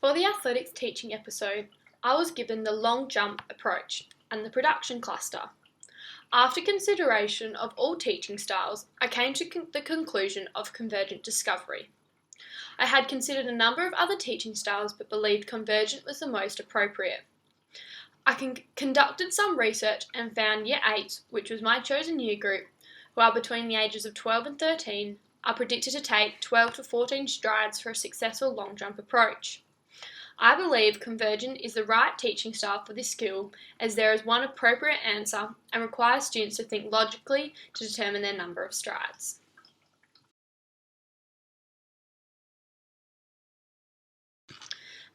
For the athletics teaching episode, I was given the long jump approach and the production cluster. After consideration of all teaching styles, I came to the conclusion of convergent discovery. I had considered a number of other teaching styles but believed convergent was the most appropriate. I conducted some research and found Year 8s, which was my chosen year group, who are between the ages of 12 and 13, are predicted to take 12 to 14 strides for a successful long jump approach. I believe convergent is the right teaching style for this skill, as there is one appropriate answer and requires students to think logically to determine their number of strides.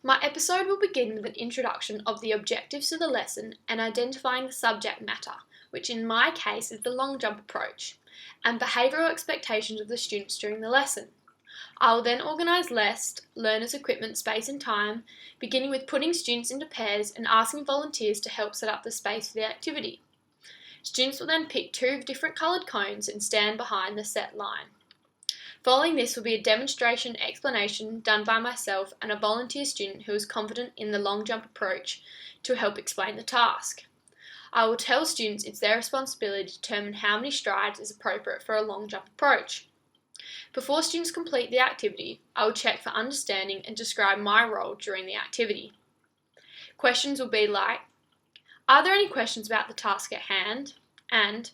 My episode will begin with an introduction of the objectives of the lesson and identifying the subject matter, which in my case is the long jump approach, and behavioural expectations of the students during the lesson. I will then organise learners' equipment, space and time, beginning with putting students into pairs and asking volunteers to help set up the space for the activity. Students will then pick 2 different coloured cones and stand behind the set line. Following this will be a demonstration explanation done by myself and a volunteer student who is confident in the long jump approach to help explain the task. I will tell students it's their responsibility to determine how many strides is appropriate for a long jump approach. Before students complete the activity, I will check for understanding and describe my role during the activity. Questions will be like, are there any questions about the task at hand? And,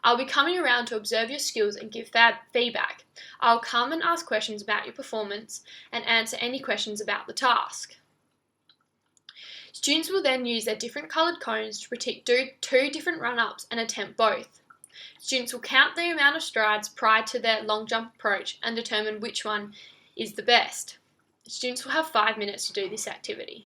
I'll be coming around to observe your skills and give feedback. I'll come and ask questions about your performance and answer any questions about the task. Students will then use their different coloured cones to predict 2 different run-ups and attempt both. Students will count the amount of strides prior to their long jump approach and determine which one is the best. Students will have 5 minutes to do this activity.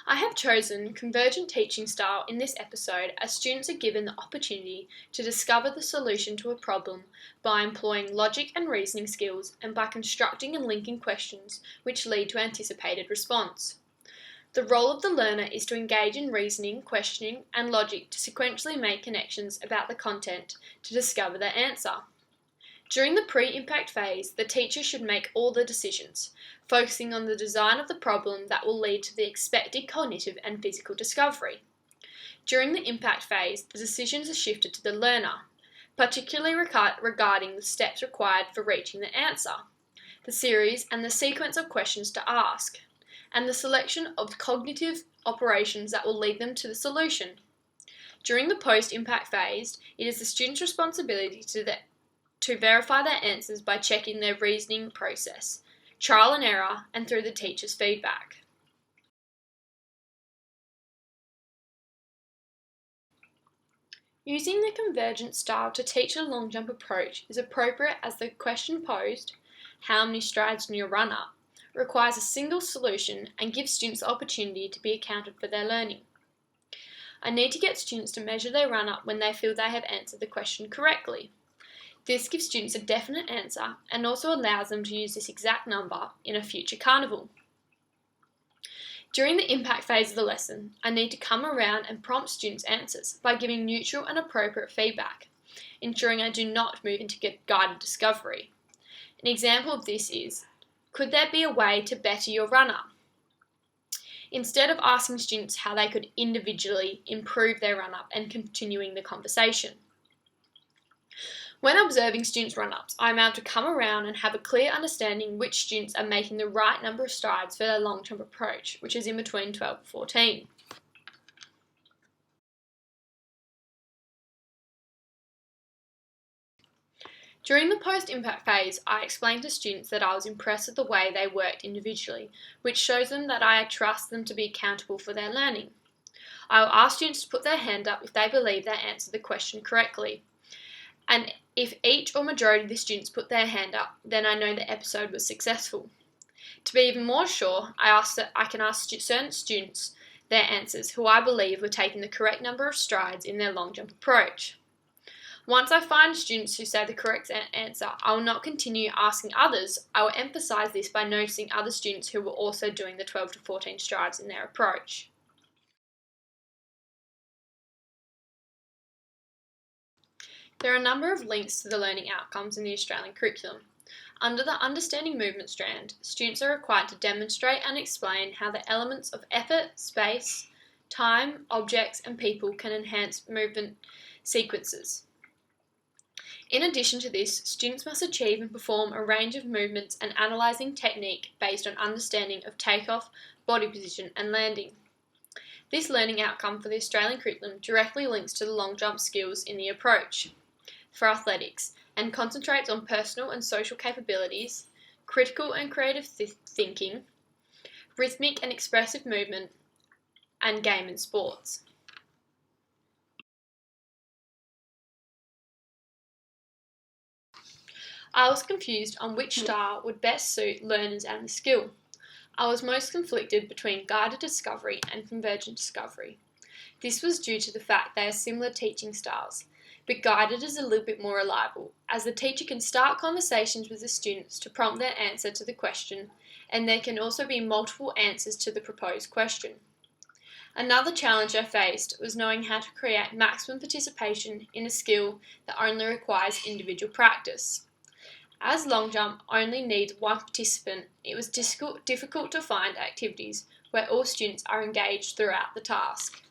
I have chosen convergent teaching style in this episode as students are given the opportunity to discover the solution to a problem by employing logic and reasoning skills and by constructing and linking questions which lead to anticipated response. The role of the learner is to engage in reasoning, questioning, and logic to sequentially make connections about the content to discover the answer. During the pre-impact phase, the teacher should make all the decisions, focusing on the design of the problem that will lead to the expected cognitive and physical discovery. During the impact phase, the decisions are shifted to the learner, particularly regarding the steps required for reaching the answer, the series and the sequence of questions to ask, and the selection of cognitive operations that will lead them to the solution. During the post-impact phase, it is the student's responsibility to verify their answers by checking their reasoning process, trial and error, and through the teacher's feedback. Using the convergent style to teach a long jump approach is appropriate as the question posed, how many strides in your run-up, requires a single solution and gives students the opportunity to be accounted for their learning. I need to get students to measure their run-up when they feel they have answered the question correctly. This gives students a definite answer and also allows them to use this exact number in a future carnival. During the impact phase of the lesson, I need to come around and prompt students' answers by giving neutral and appropriate feedback, ensuring I do not move into guided discovery. An example of this is, could there be a way to better your run-up? Instead of asking students how they could individually improve their run-up and continuing the conversation. When observing students' run-ups, I am able to come around and have a clear understanding which students are making the right number of strides for their long jump approach, which is in between 12 and 14. During the post-impact phase, I explained to students that I was impressed with the way they worked individually, which shows them that I trust them to be accountable for their learning. I will ask students to put their hand up if they believe they answered the question correctly. And if each or majority of the students put their hand up, then I know the episode was successful. To be even more sure, I can ask certain students their answers who I believe were taking the correct number of strides in their long jump approach. Once I find students who say the correct answer, I will not continue asking others. I will emphasise this by noticing other students who were also doing the 12 to 14 strides in their approach. There are a number of links to the learning outcomes in the Australian curriculum. Under the Understanding Movement strand, students are required to demonstrate and explain how the elements of effort, space, time, objects, and people can enhance movement sequences. In addition to this, students must achieve and perform a range of movements and analysing technique based on understanding of takeoff, body position, and landing. This learning outcome for the Australian curriculum directly links to the long jump skills in the approach for athletics and concentrates on personal and social capabilities, critical and creative thinking, rhythmic and expressive movement, and game and sports. I was confused on which style would best suit learners and the skill. I was most conflicted between guided discovery and convergent discovery. This was due to the fact they are similar teaching styles, but guided is a little bit more reliable, as the teacher can start conversations with the students to prompt their answer to the question, and there can also be multiple answers to the proposed question. Another challenge I faced was knowing how to create maximum participation in a skill that only requires individual practice. As long jump only needs one participant, it was difficult to find activities where all students are engaged throughout the task.